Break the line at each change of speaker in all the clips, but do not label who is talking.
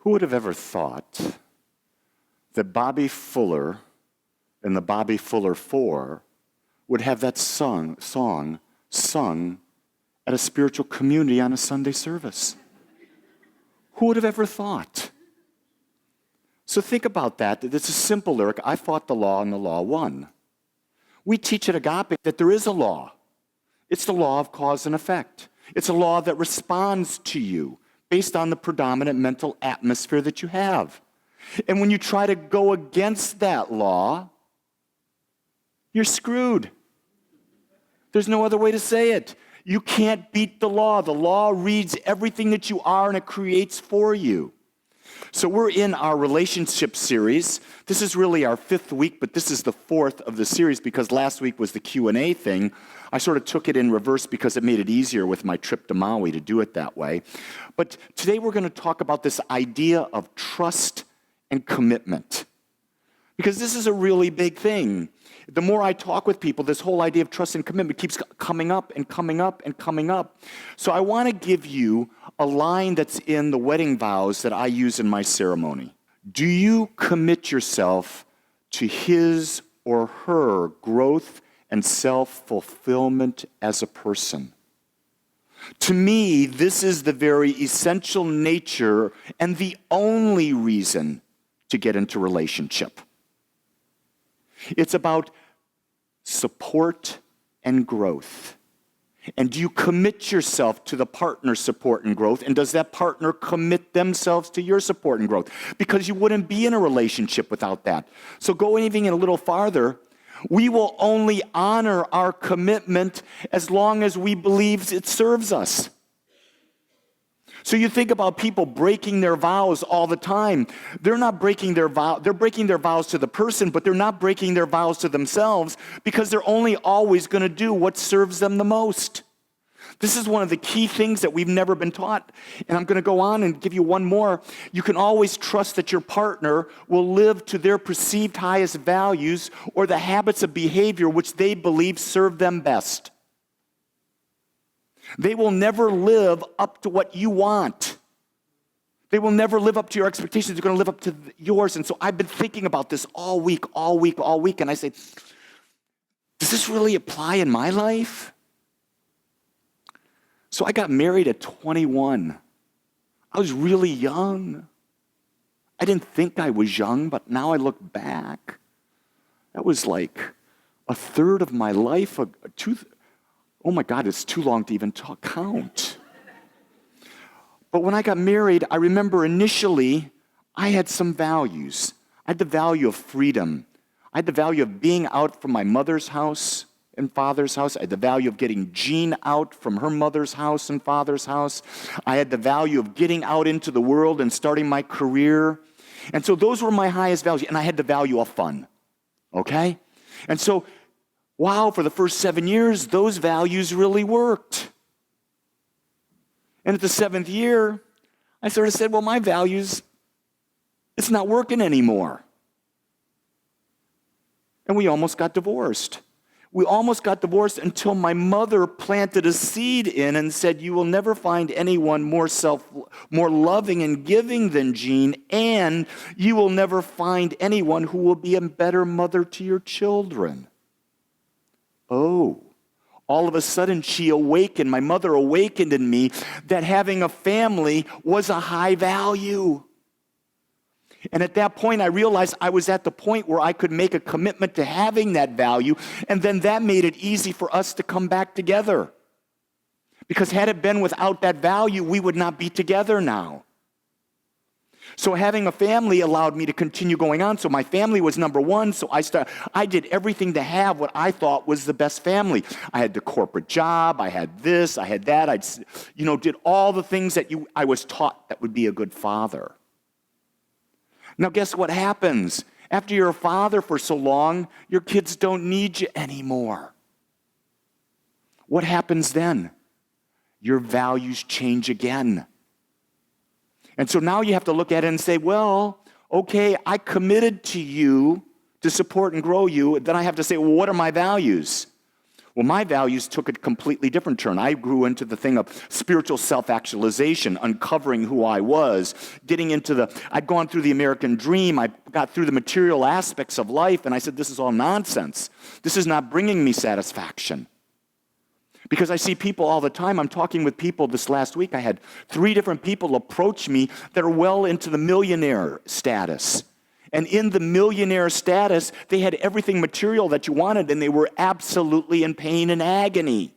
Who would have ever thought that Bobby Fuller and the Bobby Fuller Four would have that song sung at a spiritual community on a Sunday service? Who would have ever thought? So think about that. It's a simple lyric. I fought the law and the law won. We teach at Agape that there is a law. It's the law of cause and effect. It's a law that responds to you based on the predominant mental atmosphere that you have. And when you try to go against that law, you're screwed. There's no other way to say it. You can't beat the law. The law reads everything that you are and it creates for you. So we're in our relationship series. This is really our 5th week, but this is the 4th of the series because last week was the Q&A thing. I sort of took it in reverse because it made it easier with my trip to Maui to do it that way. But today we're going to talk about this idea of trust and commitment, because this is a really big thing. The more I talk with people, this whole idea of trust and commitment keeps coming up and coming up and coming up. So I want to give you a line that's in the wedding vows that I use in my ceremony. Do you commit yourself to his or her growth and self-fulfillment as a person? To me, this is the very essential nature and the only reason to get into relationship. It's about support and growth. And do you commit yourself to the partner's support and growth? And does that partner commit themselves to your support and growth? Because you wouldn't be in a relationship without that. So going even a little farther, we will only honor our commitment as long as we believe it serves us. So you think about people breaking their vows all the time. They're not breaking their vow. They're breaking their vows to the person, but they're not breaking their vows to themselves because they're only always going to do what serves them the most. This is one of the key things that we've never been taught. And I'm going to go on and give you one more. You can always trust that your partner will live to their perceived highest values or the habits of behavior which they believe serve them best. They will never live up to what you want. They will never live up to your expectations. They're going to live up to yours. And so I've been thinking about this all week. And I say, does this really apply in my life? So I got married at 21. I was really young. I didn't think I was young, but now I look back. That was like a third of my life, oh my God, it's too long to even count. But when I got married, I remember initially I had some values. I had the value of freedom. I had the value of being out from my mother's house and father's house. I had the value of getting Jean out from her mother's house and father's house. I had the value of getting out into the world and starting my career. And so those were my highest values. And I had the value of fun. Okay? And so wow, for the first 7 years, those values really worked. And at the 7th year, I sort of said, well, my values, it's not working anymore. And we almost got divorced. We almost got divorced until my mother planted a seed in and said, you will never find anyone more loving and giving than Jean, and you will never find anyone who will be a better mother to your children. Oh, all of a sudden she awakened, my mother awakened in me that having a family was a high value. And at that point I realized I was at the point where I could make a commitment to having that value, and then that made it easy for us to come back together. Because had it been without that value, we would not be together now. So having a family allowed me to continue going on. So my family was number one. So I did everything to have what I thought was the best family. I had the corporate job. I had this. I had that. Did all the things that I was taught that would be a good father. Now guess what happens? After you're a father for so long, your kids don't need you anymore. What happens then? Your values change again. And so now you have to look at it and say, well, okay, I committed to you to support and grow you. Then I have to say, well, what are my values? Well, my values took a completely different turn. I grew into the thing of spiritual self-actualization, uncovering who I was, I'd gone through the American dream, I got through the material aspects of life, and I said, this is all nonsense. This is not bringing me satisfaction. Because I see people all the time. I'm talking with people this last week. I had 3 different people approach me that are well into the millionaire status. And in the millionaire status, they had everything material that you wanted, and they were absolutely in pain and agony.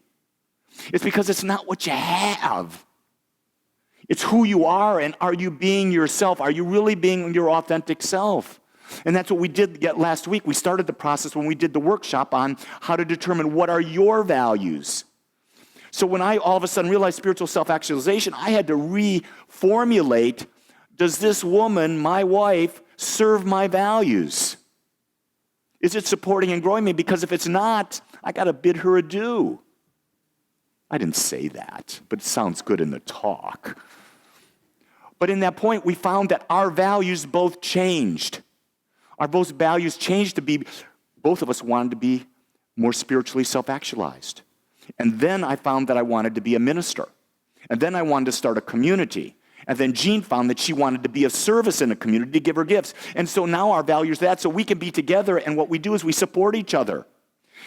It's because it's not what you have. It's who you are, and are you being yourself? Are you really being your authentic self? And that's what we did last week. We started the process when we did the workshop on how to determine what are your values. So when I all of a sudden realized spiritual self-actualization, I had to reformulate, does this woman, my wife, serve my values? Is it supporting and growing me? Because if it's not, I got to bid her adieu. I didn't say that, but it sounds good in the talk. But in that point, we found that our values both changed. Our both values changed to be, both of us wanted to be more spiritually self-actualized. And then I found that I wanted to be a minister. And then I wanted to start a community. And then Jean found that she wanted to be of service in a community, to give her gifts. And so now our values are that, so we can be together, and what we do is we support each other.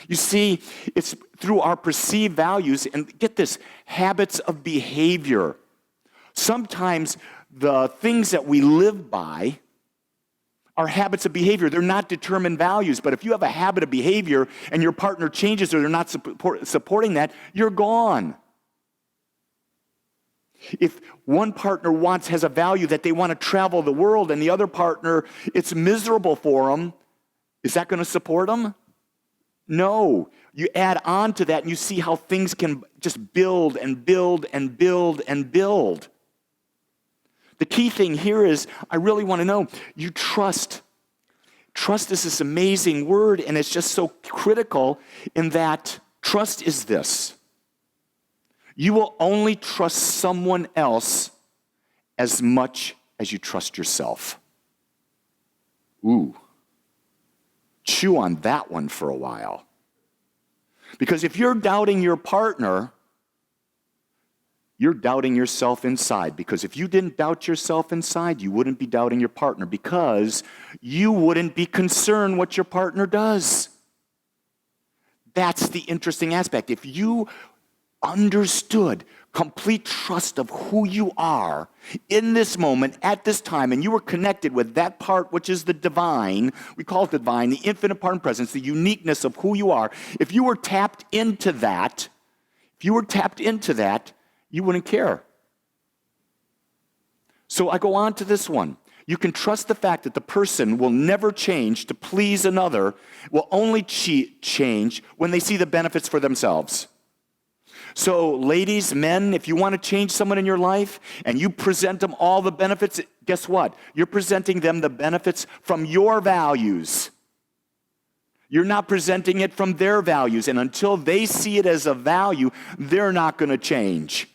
You see, it's through our perceived values, and get this, habits of behavior. Sometimes the things that we live by are habits of behavior. They're not determined values, but if you have a habit of behavior and your partner changes or they're not supporting that, you're gone. If one partner has a value that they want to travel the world and the other partner, it's miserable for them, is that going to support them? No. You add on to that and you see how things can just build and build and build and build. The key thing here is, I really want to know, you trust. Trust is this amazing word, and it's just so critical in that trust is this. You will only trust someone else as much as you trust yourself. Ooh. Chew on that one for a while. Because if you're doubting your partner, you're doubting yourself inside. Because if you didn't doubt yourself inside, you wouldn't be doubting your partner, because you wouldn't be concerned what your partner does. That's the interesting aspect. If you understood complete trust of who you are in this moment, at this time, and you were connected with that part which is the divine, we call it the divine, the infinite part and presence, the uniqueness of who you are, if you were tapped into that, you wouldn't care. So I go on to this one. You can trust the fact that the person will never change to please another, will only change when they see the benefits for themselves. So ladies, men, if you want to change someone in your life and you present them all the benefits, guess what? You're presenting them the benefits from your values. You're not presenting it from their values. And until they see it as a value, they're not going to change.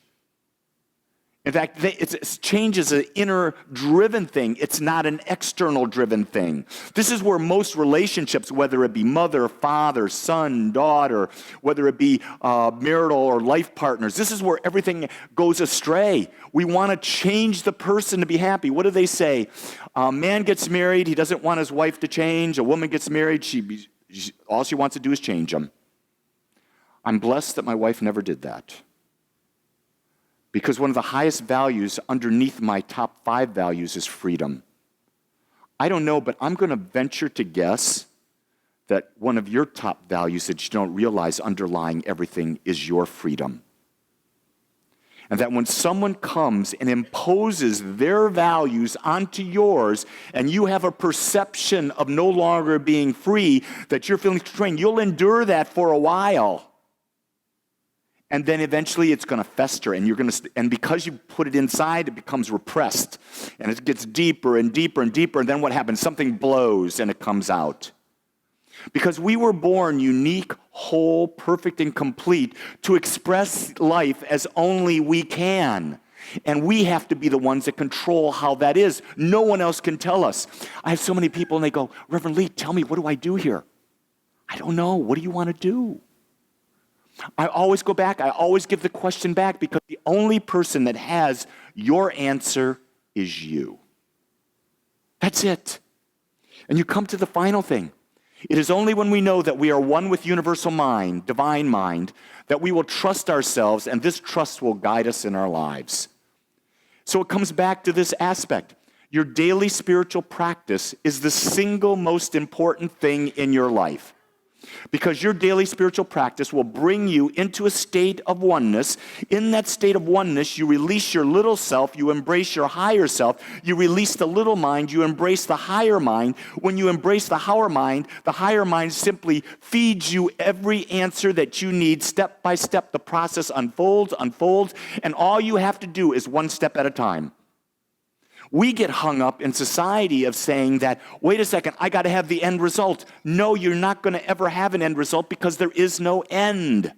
In fact, change is an inner-driven thing. It's not an external-driven thing. This is where most relationships, whether it be mother, father, son, daughter, whether it be marital or life partners, this is where everything goes astray. We want to change the person to be happy. What do they say? A man gets married, he doesn't want his wife to change. A woman gets married, all she wants to do is change him. I'm blessed that my wife never did that. Because one of the highest values underneath my top 5 values is freedom. I don't know, but I'm going to venture to guess that one of your top values that you don't realize underlying everything is your freedom. And that when someone comes and imposes their values onto yours, and you have a perception of no longer being free, that you're feeling constrained, you'll endure that for a while. And then eventually it's going to fester, and because you put it inside, it becomes repressed, and it gets deeper and deeper and deeper, and then what happens? Something blows and it comes out. Because we were born unique, whole, perfect, and complete to express life as only we can. And we have to be the ones that control how that is. No one else can tell us. I have so many people, and they go, Rev Lee, tell me, what do I do here? I don't know. What do you want to do? I always go back. I always give the question back because the only person that has your answer is you. That's it. And you come to the final thing. It is only when we know that we are one with universal mind, divine mind, that we will trust ourselves, and this trust will guide us in our lives. So it comes back to this aspect. Your daily spiritual practice is the single most important thing in your life. Because your daily spiritual practice will bring you into a state of oneness. In that state of oneness, you release your little self, you embrace your higher self, you release the little mind, you embrace the higher mind. When you embrace the higher mind simply feeds you every answer that you need. Step by step, the process unfolds, and all you have to do is one step at a time. We get hung up in society of saying that, wait a second, I got to have the end result. No, you're not going to ever have an end result because there is no end.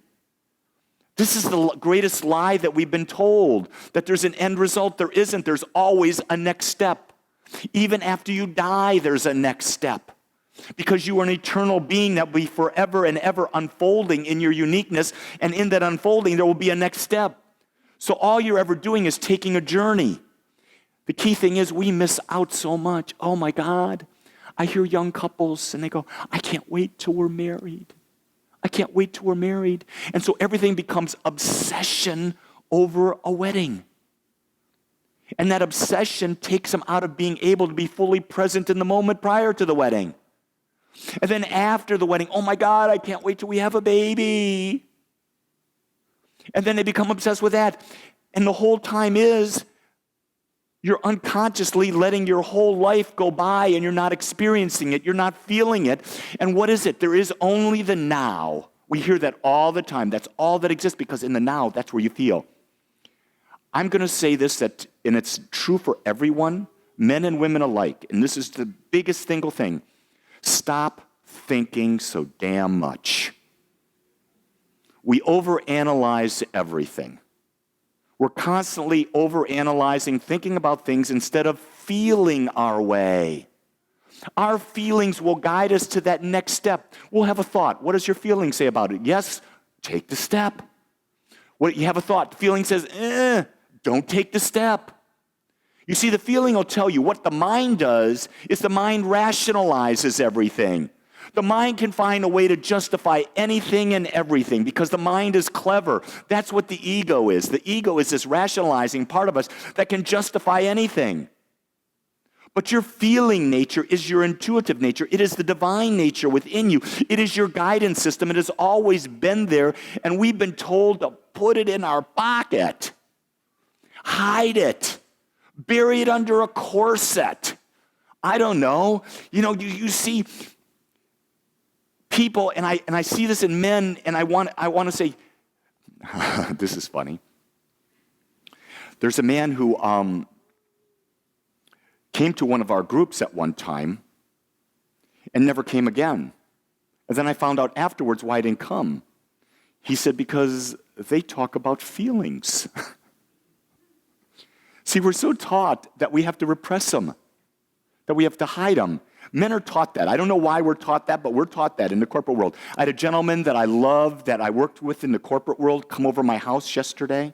This is the greatest lie that we've been told, that there's an end result. There isn't. There's always a next step. Even after you die, there's a next step. Because you are an eternal being that will be forever and ever unfolding in your uniqueness, and in that unfolding, there will be a next step. So all you're ever doing is taking a journey. The key thing is we miss out so much. Oh my God. I hear young couples and they go, I can't wait till we're married. I can't wait till we're married. And so everything becomes obsession over a wedding. And that obsession takes them out of being able to be fully present in the moment prior to the wedding. And then after the wedding, oh my God, I can't wait till we have a baby. And then they become obsessed with that. And the whole time is, you're unconsciously letting your whole life go by and you're not experiencing it. You're not feeling it. And what is it? There is only the now. We hear that all the time. That's all that exists because in the now, that's where you feel. I'm going to say this, and it's true for everyone, men and women alike. And this is the biggest single thing. Stop thinking so damn much. We overanalyze everything. We're constantly overanalyzing, thinking about things instead of feeling our way. Our feelings will guide us to that next step. We'll have a thought. What does your feeling say about it? Yes, take the step. What you have a thought. The feeling says, don't take the step. You see, the feeling will tell you. What the mind does is the mind rationalizes everything. The mind can find a way to justify anything and everything because the mind is clever. That's what the ego is. The ego is this rationalizing part of us that can justify anything. But your feeling nature is your intuitive nature. It is the divine nature within you. It is your guidance system. It has always been there, and we've been told to put it in our pocket. Hide it. Bury it under a corset. I don't know. You see people, and I see this in men, and I want to say, this is funny. There's a man who came to one of our groups at one time and never came again. And then I found out afterwards why he didn't come. He said, because they talk about feelings. See, we're so taught that we have to repress them, that we have to hide them. Men are taught that. I don't know why we're taught that, but we're taught that in the corporate world. I had a gentleman that I loved, that I worked with in the corporate world, come over my house yesterday.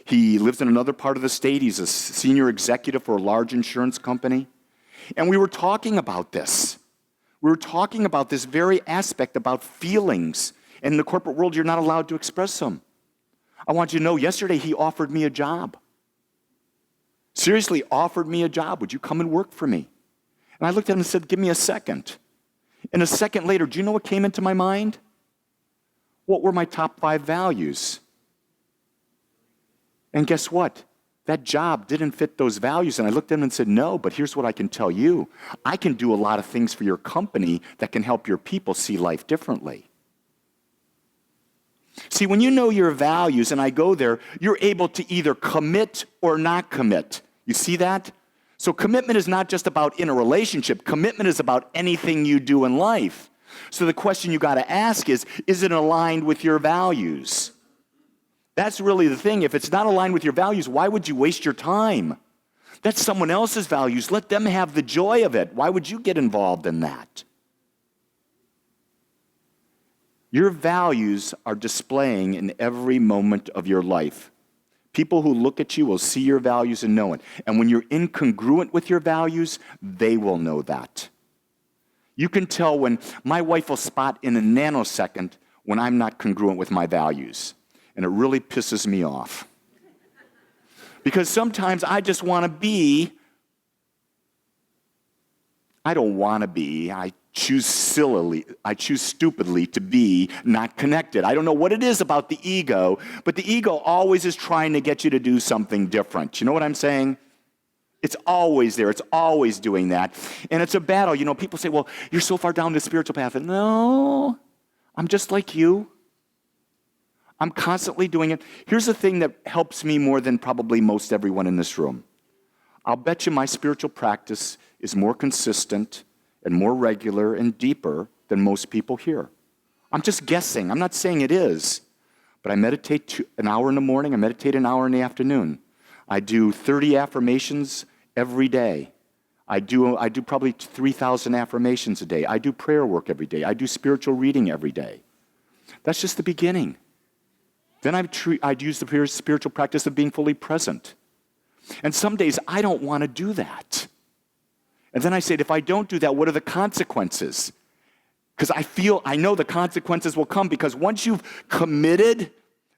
He lives in another part of the state. He's a senior executive for a large insurance company. And we were talking about this. We were talking about this very aspect about feelings. And in the corporate world, you're not allowed to express them. I want you to know, yesterday he offered me a job. Seriously, offered me a job. Would you come and work for me? And I looked at him and said, give me a second. And a second later, do you know what came into my mind? What were my top 5 values? And guess what? That job didn't fit those values. And I looked at him and said, no, but here's what I can tell you. I can do a lot of things for your company that can help your people see life differently. See, when you know your values, and I go there, you're able to either commit or not commit. You see that? So commitment is not just about in a relationship. Commitment is about anything you do in life. So the question you got to ask is it aligned with your values? That's really the thing. If it's not aligned with your values, why would you waste your time? That's someone else's values. Let them have the joy of it. Why would you get involved in that? Your values are displaying in every moment of your life. People who look at you will see your values and know it. And when you're incongruent with your values, they will know that. You can tell when my wife will spot in a nanosecond when I'm not congruent with my values. And it really pisses me off. Because sometimes I just want to be, I don't want to be, I choose stupidly to be not connected. I don't know what it is about the ego, but the ego always is trying to get you to do something different. You know what I'm saying? It's always there. It's always doing that. And it's a battle. You know, people say, well, you're so far down the spiritual path. And no, I'm just like you. I'm constantly doing it. Here's the thing that helps me more than probably most everyone in this room. I'll bet you my spiritual practice is more consistent and more regular and deeper than most people here. I'm just guessing. I'm not saying it is. But I meditate an hour in the morning. I meditate an hour in the afternoon. I do 30 affirmations every day. I do probably 3,000 affirmations a day. I do prayer work every day. I do spiritual reading every day. That's just the beginning. Then I'd use the spiritual practice of being fully present. And some days I don't want to do that. And then I said, if I don't do that, what are the consequences? Because I know the consequences will come, because once you've committed,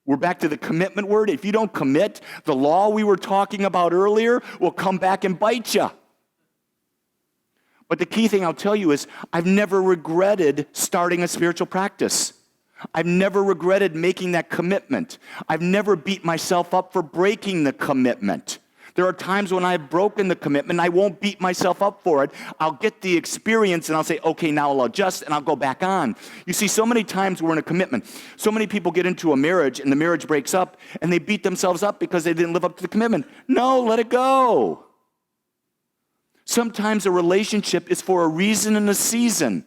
we're back to the commitment word. If you don't commit, the law we were talking about earlier will come back and bite you. But the key thing I'll tell you is I've never regretted starting a spiritual practice. I've never regretted making that commitment. I've never beat myself up for breaking the commitment. There are times when I've broken the commitment, I won't beat myself up for it. I'll get the experience and I'll say, okay, now I'll adjust and I'll go back on. You see, so many times we're in a commitment. So many people get into a marriage and the marriage breaks up and they beat themselves up because they didn't live up to the commitment. No, let it go. Sometimes a relationship is for a reason and a season.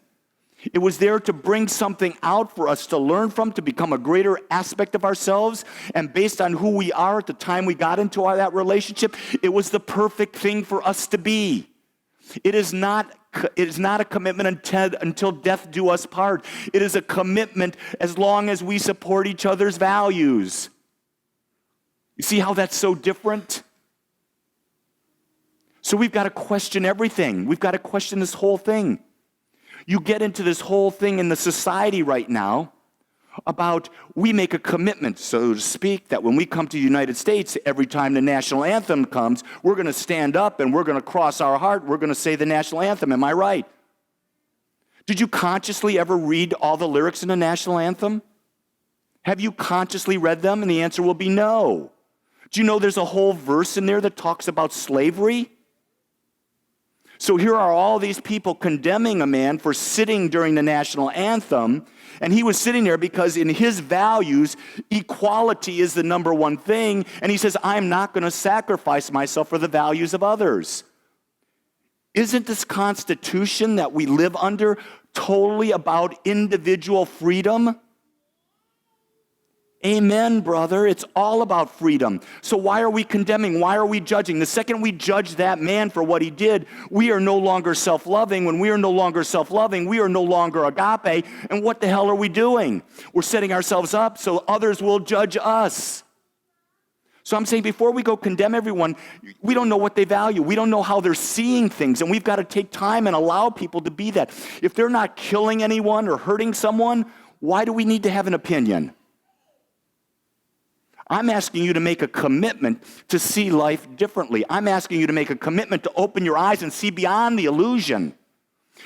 It was there to bring something out for us to learn from, to become a greater aspect of ourselves. And based on who we are at the time we got into that relationship, it was the perfect thing for us to be. It is not a commitment until death do us part. It is a commitment as long as we support each other's values. You see how that's so different? So we've got to question everything. We've got to question this whole thing. You get into this whole thing in the society right now about we make a commitment, so to speak, that when we come to the United States, every time the national anthem comes, we're going to stand up and we're going to cross our heart. We're going to say the national anthem. Am I right? Did you consciously ever read all the lyrics in the national anthem? Have you consciously read them? And the answer will be no. Do you know there's a whole verse in there that talks about slavery? So here are all these people condemning a man for sitting during the national anthem, and he was sitting there because in his values, equality is the number one thing, and he says, I'm not going to sacrifice myself for the values of others. Isn't this Constitution that we live under totally about individual freedom? Amen, brother. It's all about freedom. So why are we condemning? Why are we judging? The second we judge that man for what he did, we are no longer self-loving. When we are no longer self-loving, we are no longer agape. And what the hell are we doing? We're setting ourselves up so others will judge us. So I'm saying before we go condemn everyone, we don't know what they value. We don't know how they're seeing things. And we've got to take time and allow people to be that. If they're not killing anyone or hurting someone, why do we need to have an opinion? I'm asking you to make a commitment to see life differently. I'm asking you to make a commitment to open your eyes and see beyond the illusion.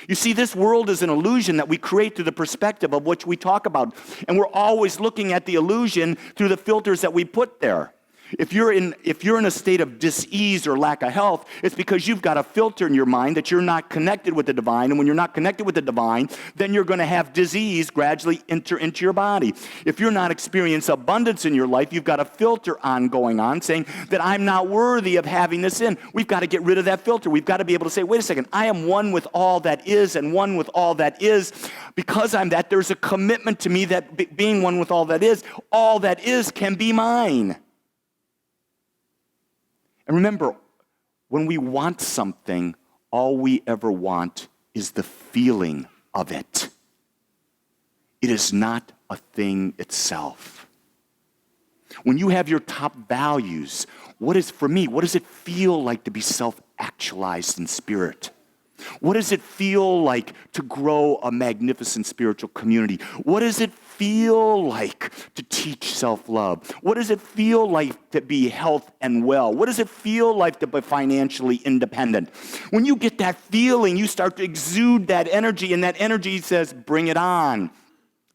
You see, this world is an illusion that we create through the perspective of which we talk about. And we're always looking at the illusion through the filters that we put there. If you're in a state of dis-ease or lack of health, it's because you've got a filter in your mind that you're not connected with the divine. And when you're not connected with the divine, then you're going to have disease gradually enter into your body. If you're not experiencing abundance in your life, you've got a filter going on saying that I'm not worthy of having this in. We've got to get rid of that filter. We've got to be able to say, wait a second, I am one with all that is and one with all that is. Because I'm that, there's a commitment to me that being one with all that is can be mine. And remember, when we want something, all we ever want is the feeling of it. It is not a thing itself. When you have your top values, what does it feel like to be self-actualized in spirit? What does it feel like to grow a magnificent spiritual community? What does it feel like to teach self-love? What does it feel like to be health and well? What does it feel like to be financially independent? When you get that feeling, you start to exude that energy, and that energy says, bring it on.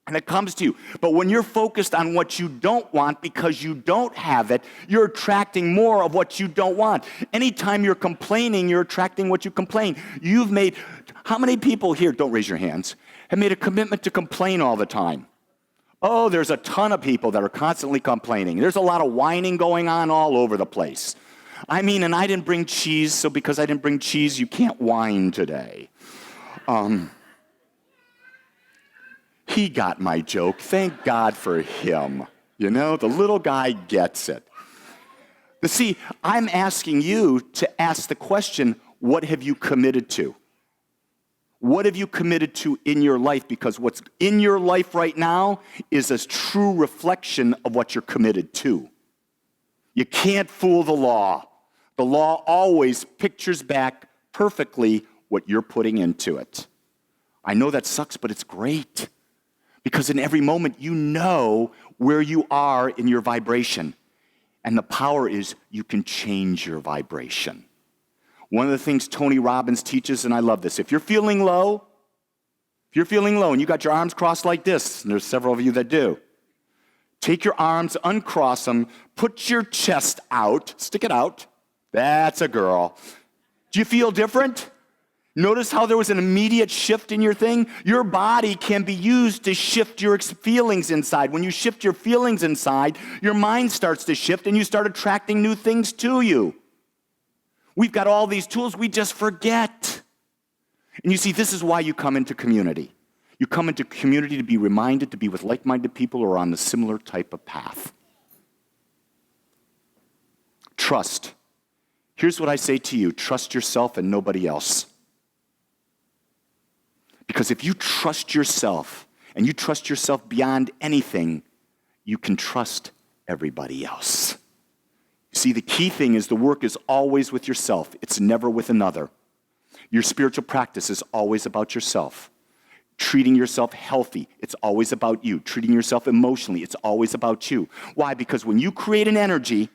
And it comes to you. But when you're focused on what you don't want because you don't have it, you're attracting more of what you don't want. Anytime you're complaining, you're attracting what you complain. How many people here, don't raise your hands, have made a commitment to complain all the time? Oh, there's a ton of people that are constantly complaining. There's a lot of whining going on all over the place. And I didn't bring cheese, so because I didn't bring cheese, you can't whine today. He got my joke. Thank God for him. The little guy gets it. But see, I'm asking you to ask the question, what have you committed to? What have you committed to in your life? Because what's in your life right now is a true reflection of what you're committed to. You can't fool the law. The law always pictures back perfectly what you're putting into it. I know that sucks, but it's great. Because in every moment, you know where you are in your vibration. And the power is you can change your vibration. One of the things Tony Robbins teaches, and I love this, if you're feeling low and you got your arms crossed like this, and there's several of you that do, take your arms, uncross them, put your chest out, stick it out. That's a girl. Do you feel different? Notice how there was an immediate shift in your thing? Your body can be used to shift your feelings inside. When you shift your feelings inside, your mind starts to shift and you start attracting new things to you. We've got all these tools, we just forget. And you see, this is why you come into community. You come into community to be reminded to be with like-minded people who are on the similar type of path. Trust. Here's what I say to you, trust yourself and nobody else. Because if you trust yourself, and you trust yourself beyond anything, you can trust everybody else. You see, the key thing is the work is always with yourself. It's never with another. Your spiritual practice is always about yourself. Treating yourself healthy, it's always about you. Treating yourself emotionally, it's always about you. Why? Because when you create an energy,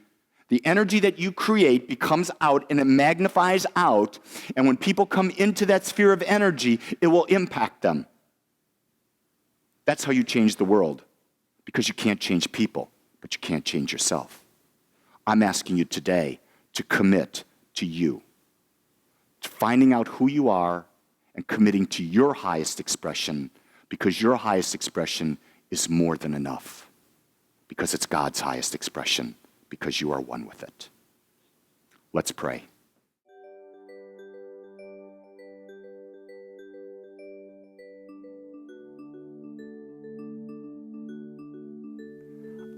the energy that you create becomes out and it magnifies out. And when people come into that sphere of energy, it will impact them. That's how you change the world. Because you can't change people, but you can't change yourself. I'm asking you today to commit to you. To finding out who you are and committing to your highest expression. Because your highest expression is more than enough. Because it's God's highest expression. Because you are one with it. Let's pray.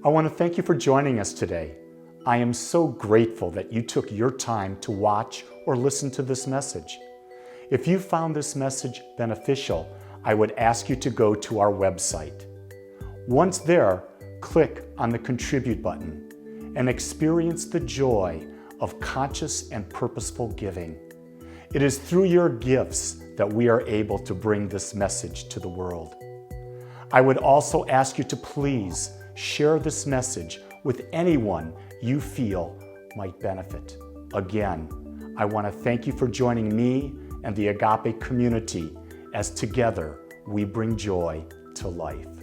I want to thank you for joining us today. I am so grateful that you took your time to watch or listen to this message. If you found this message beneficial, I would ask you to go to our website. Once there, click on the Contribute button and experience the joy of conscious and purposeful giving. It is through your gifts that we are able to bring this message to the world. I would also ask you to please share this message with anyone you feel might benefit. Again, I want to thank you for joining me and the Agape community as together we bring joy to life.